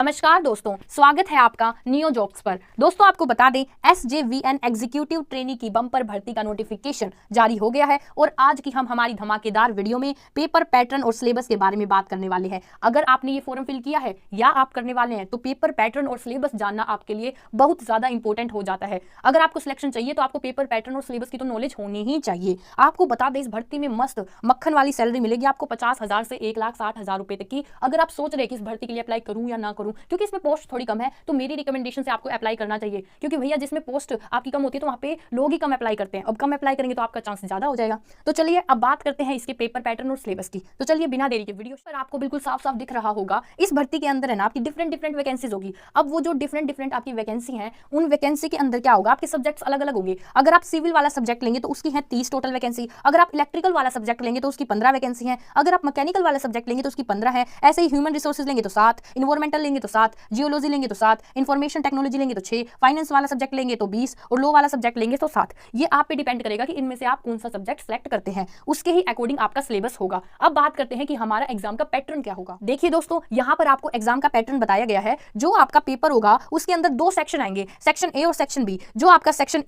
नमस्कार दोस्तों, स्वागत है आपका नियो जॉब्स पर। दोस्तों आपको बता दें, SJVN एग्जीक्यूटिव ट्रेनी की बम्पर भर्ती का नोटिफिकेशन जारी हो गया है और आज की हम हमारी धमाकेदार वीडियो में पेपर पैटर्न और सिलेबस के बारे में बात करने वाले हैं। अगर आपने ये फॉर्म फिल किया है या आप करने वाले हैं तो पेपर पैटर्न और सिलेबस जानना आपके लिए बहुत ज्यादा इंपॉर्टेंट हो जाता है। अगर आपको सिलेक्शन चाहिए तो आपको पेपर पैटर्न और सिलेबस की तो नॉलेज होनी ही चाहिए। आपको बता दें, इस भर्ती में मस्त मक्खन वाली सैलरी मिलेगी आपको 50,000 से 1,60,000 रुपए तक की। अगर आप सोच रहे हैं कि इस भर्ती के लिए अप्लाई करूं या ना करूं, क्योंकि इसमें पोस्ट थोड़ी कम है, तो मेरी रिकमेंडेशन से आपको अप्लाई करना चाहिए। क्योंकि भैया जिसमें पोस्ट आपकी कम होती है तो वहाँ पे लोग ही कम अप्लाई करते हैं। अब कम अप्लाई करेंगे तो आपका चांस ज्यादा हो जाएगा। तो चलिए अब बात करते हैं इसके पेपर पैटर्न और सिलेबस की। तो चलिए बिना देरी के वीडियो पर आपको बिल्कुल साफ साफ दिख रहा होगा, इस भर्ती के अंदर है ना आपकी डिफरेंट वैकेंसीज होगी। अब वो जो डिफरेंट आपकी वैकेंसी है, उन वैकेंसी के अंदर क्या होगा, आपके सब्जेक्ट्स अलग अलग होंगे। अगर आप सिविल वाला सब्जेक्ट लेंगे तो उसकी है 30 टोटल वैकेंसी। अगर आप इलेक्ट्रिकल वाला सब्जेक्ट लेंगे तो उसकी 15 वैकेंसी है। अगर आप मैकेनिकल वाला सब्जेक्ट लेंगे तो उसकी 15 है। ऐसे ही ह्यूमन रिसोर्सेज लेंगे तो 7, इन्वायरमेंटल लेंगे तो 7, जियोलॉजी लेंगे तो 7, इंफॉर्मेशन टेक्नोलॉजी लेंगे तो 6, फाइनेंस वाला सब्जेक्ट लेंगे तो 20 और लॉ वाला सब्जेक्ट लेंगे तो 7। ये आप पे डिपेंड करेगा कि इनमें से आप कौन सा सब्जेक्ट सेलेक्ट करते हैं, उसके ही अकॉर्डिंग आपका सिलेबस होगा। अब बात करते हैं कि हमारा एग्जाम का पैटर्न क्या होगा। देखिए दोस्तों, यहाँ पर आपको एग्जाम का पैटर्न बताया गया है। जो आपका पेपर होगा उसके अंदर 2 सेक्शन आएंगे, सेक्शन ए और सेक्शन बी। जो आपका सेक्शन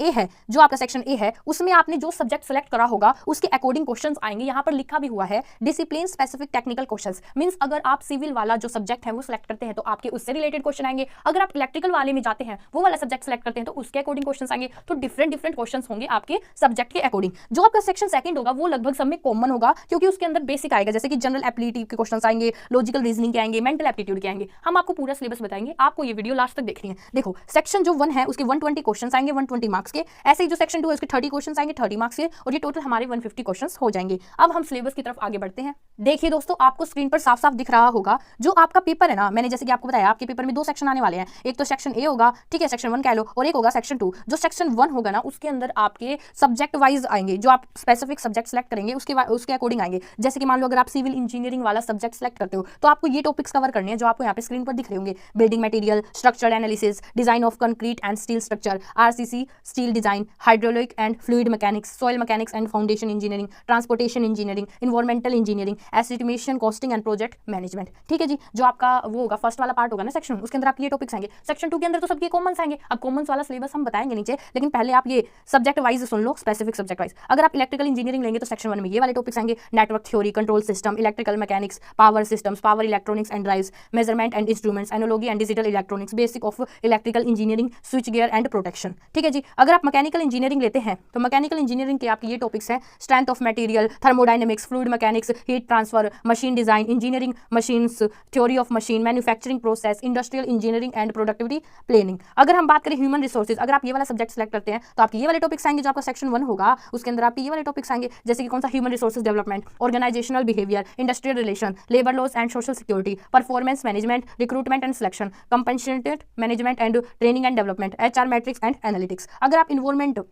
ए है उसमें आपने जो सब्जेक्ट सेलेक्ट करा होगा उसके अकॉर्डिंग क्वेश्चंस आएंगे। यहाँ पर लिखा भी हुआ है discipline specific technical questions. Means अगर आप सिविल वाला जो सब्जेक्ट है वो सिलेक्ट करते हैं तो आपके उससे रिलेटेड क्वेश्चन आएंगे। अगर आप इलेक्ट्रिकल वाले में जाते हैं, वो वाला सब्जेक्ट सेलेक्ट करते हैं तो उसके अकॉर्डिंग क्वेश्चंस आएंगे। तो डिफरेंट क्वेश्चंस होंगे आपके सब्जेक्ट के अकॉर्डिंग। जो आपका सेक्शन सेकंड होगा वो लगभग सब में कॉमन होगा, क्योंकि उसके अंदर बेसिक आएगा, जैसे कि जनरल एबिलिटी के क्वेश्चंस आएंगे, लॉजिकल रीजनिंग के आएंगे, मेंटल एप्टीट्यूड के आएंगे। हम आपको पूरा सिलेबस बताएंगे, आपको ये वीडियो लास्ट तक देखनी है। देखो, सेक्शन जो 1 है उसके 120 क्वेश्चंस आएंगे 120 मार्क्स के। ऐसे ही जो सेक्शन 2 है उसके 30 क्वेश्चंस आएंगे 30 मार्क्स के, और ये टोटल हमारे 150 क्वेश्चंस हो जाएंगे। अब हम सिलेबस की तरफ आगे बढ़ते हैं। देखिए दोस्तों, आपको स्क्रीन पर साफ साफ दिख रहा होगा जो आपका पेपर है ना, मैंने जैसे कि आपको बताया आपके पेपर में 2 सेक्शन आने वाले हैं। एक तो सेक्शन ए होगा, ठीक है, सेक्शन 1 कह लो, और एक होगा सेक्शन 2। जो सेक्शन 1 होगा ना उसके अंदर आपके सब्जेक्ट वाइज आएंगे, जो आप स्पेसिफिक सब्जेक्ट सेलेक्ट करेंगे उसके अकॉर्डिंग आएंगे। जैसे कि मान लो अगर आप सिविल इंजीनियरिंग वाला सब्जेक्ट सेलेक्ट करते हो तो आपको ये टॉपिक्स कवर करने हैं जो आपको यहाँ पे स्क्रीन पर दिख रहे होंगे। Building material, structural analysis, design of concrete and steel structure, RCC steel design, hydraulic and fluid mechanics, soil mechanics and foundation engineering, transportation engineering, environmental engineering, estimation, costing and project management. ठीक है जी, जो आपका वो होगा first वाला part होगा ना section, उसके अंदर आपके ये टॉपिक्स आएंगे। सेक्शन 2 के अंदर तो सबके कॉमन्स आएंगे। अब कॉमन्स वाला सिलेबस हम बताएंगे नीचे, लेकिन पहले आप ये सब्जेक्ट वाइज सुन लो, स्पेसिफिक सब्जेक्ट वाइज। अगर आप इलेक्ट्रिकल इंजीनियरिंग लेंगे तो सेक्शन 1 में ये वाले टॉपिक्स आएंगे, network theory, control system, electrical mechanics, power systems, power electronics and drives, measurement and instruments, analogy and digital electronics, basic of electrical engineering, switch gear and protection. ठीक है जी। अगर आप मैकेनिकल इंजीनियरिंग लेते हैं तो मैकेनिकल इंजीनियरिंग के आपके ये टॉपिक्स हैं, strength of material, thermodynamics, fluid mechanics, heat transfer, machine design, engineering machines, theory of machine, manufacturing process, industrial engineering and productivity planning. अगर हम बात करें ह्यूमन रिसोर्सेज, अगर आप ये वाला सब्जेक्ट सेलेक्ट करते हैं तो आपके ये वाले टॉपिक्स आएंगे। जो आपका सेक्शन 1 होगा उसके अंदर आपके ये वाले टॉपिक्स आएंगे, जैसे कि कौन सा, human resources development, organisational behaviour, industrial relation, labour laws and social security, performance management, recruitment and selection, compensated management and training and development, HR matrix and analytics. अगर आप इन्वायरमेंट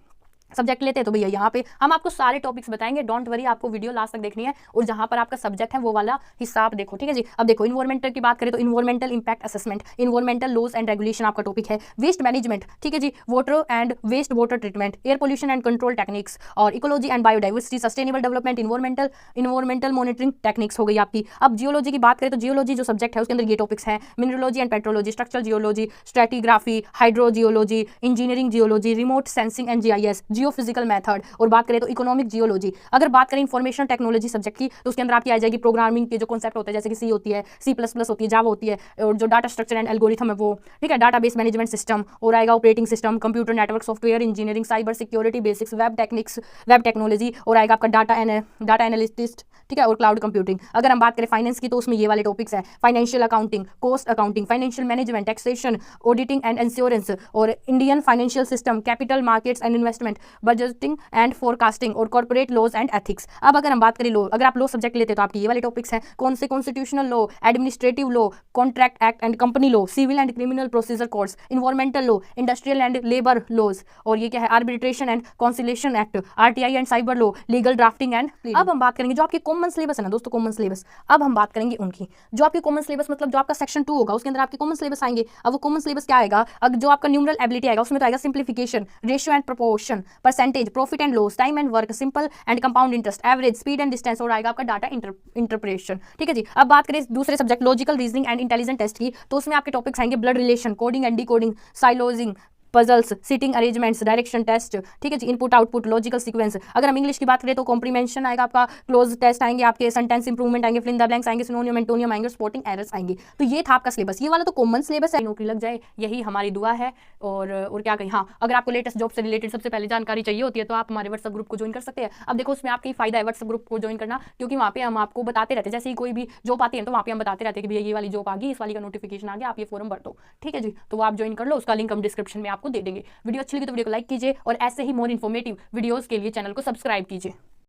सब्जेक्ट लेते हैं तो भैया यहाँ पे हम आपको सारे टॉपिक्स बताएंगे। डोंट वरी, आपको वीडियो लास्ट तक देखनी है और जहाँ पर आपका सब्जेक्ट है वो वाला हिसाब देखो। ठीक है जी। अब देखो, इन्वायरमेंटल की बात करें तो environmental impact assessment, environmental laws and regulation आपका टॉपिक है। वेस्ट मैनेजमेंट, ठीक है जी, water and waste water treatment, air pollution and control techniques, और ecology and biodiversity, sustainable development, environmental monitoring techniques हो गई आपकी। अब जियोलॉजी की बात करें तो जियोलॉजी जो सब्जेक्ट है उसके अंदर ये टॉपिक्स हैं, mineralogy and petrology, structural geology, stratigraphy, hydrogeology, engineering geology, remote sensing and GIS, geophysical method. और बात करें तो इकोनॉमिक जियोलॉजी। अगर बात करें इंफॉर्मेशन टेक्नोलॉजी सब्जेक्ट की तो उसके अंदर आपकी आ जाएगी प्रोग्रामिंग के जो कॉन्सेप्ट होते हैं, जैसे कि C होती है, C++ होती है, जावा होती है, और जो डाटा स्ट्रक्चर एंड एल्गोरिथम है वो, ठीक है, डाटाबेस मैनेजमेंट सिस्टम, और आएगा operating system, computer network software engineering, cyber security basics, web techniques, web technology, और आएगा आपका डाटा एनालिस्ट, ठीक है, और क्लाउड कंप्यूटिंग। अगर हम बात करें फाइनेंस की तो उसमें ये वाले टॉपिक्स हैं, financial accounting, cost accounting, financial management, taxation, auditing and insurance, और Indian financial system, capital markets and investment, budgeting and forecasting, और कॉर्पोरेट लॉज एंड एथिक्स। अब अगर हम बात करें लॉ, अगर आप लॉ सब्जेक्ट लेते हैं तो आपके ये वाले टॉपिक्स हैं, कौन से, constitutional law, administrative law, contract act and company law, civil and criminal procedure codes, environmental law, industrial and labour laws, और ये क्या है, arbitration and conciliation act, RTI and cyber law, legal drafting and. अब हम बात करेंगे जो आपके कॉमन सिलेबस है ना दोस्तों, कॉमन सिलेबस। अब हम बात करेंगे उनकी, जो आपके कॉमन सिलेबस मतलब जो आपका सेक्शन 2 होगा उसके अंदर आपके कॉमन सिलेबस आएंगे। अब वो कॉमन सिलेबस क्या आएगा, अब जो आपका न्यूमरल एबिलिटी आएगा उसमें तो आएगा simplification, ratio and proportion, percentage, profit and loss, time and work, simple and compound interest, average, speed and distance और आएगा आपका डाटा इंटरप्रेशन। ठीक है जी। अब बात करें दूसरे subject logical reasoning and intelligent test की, तो उसमें आपके टॉपिक्स आएंगे blood relation, coding and decoding, syllogism, puzzles, seating arrangements, direction test. ठीक है जी। Input output, logical sequence. अगर हम इंग्लिश की बात करें तो कॉम्प्रीहेंशन आएगा आपका, क्लोज टेस्ट आएंगे आपके, सेंटेंस इंप्रूवमेंट आएंगे, फिल इन द ब्लैंक्स आएंगे, सिनोनियम एंटोनियम आएंगे, स्पॉटिंग एरर्स आएंगे। तो ये था आपका सिलेबस। ये वाला तो कॉमन सिलेबस है, नौकरी लग जाए यही हमारी दुआ है। और क्या कहें, हाँ, अगर आपको लेटेस्ट जॉब से रिलेटेड सबसे पहले जानकारी चाहिए होती है तो आप हमारे व्हाट्सएप ग्रुप को ज्वाइन कर सकते हैं। अब देखो उसमें आपका ही फायदा है व्हाट्सएप ग्रुप को ज्वाइन करना, क्योंकि वहाँ पे हम आपको बताते रहते हैं, जैसे ही कोई भी जॉब आती है तो वहाँ पे हम बताते रहते हैं कि भैया ये वाली जॉब आ गई, इस वाली का नोटिफिकेशन आ गया, आप ये फॉर्म भर दो। ठीक है जी। तो वो आप ज्वाइन कर लो, उसका लिंक हम डिस्क्रिप्शन में आपको दे देंगे। वीडियो अच्छी लगी तो वीडियो को लाइक कीजिए और ऐसे ही मोर इन्फॉर्मेटिव वीडियोस के लिए चैनल को सब्सक्राइब कीजिए।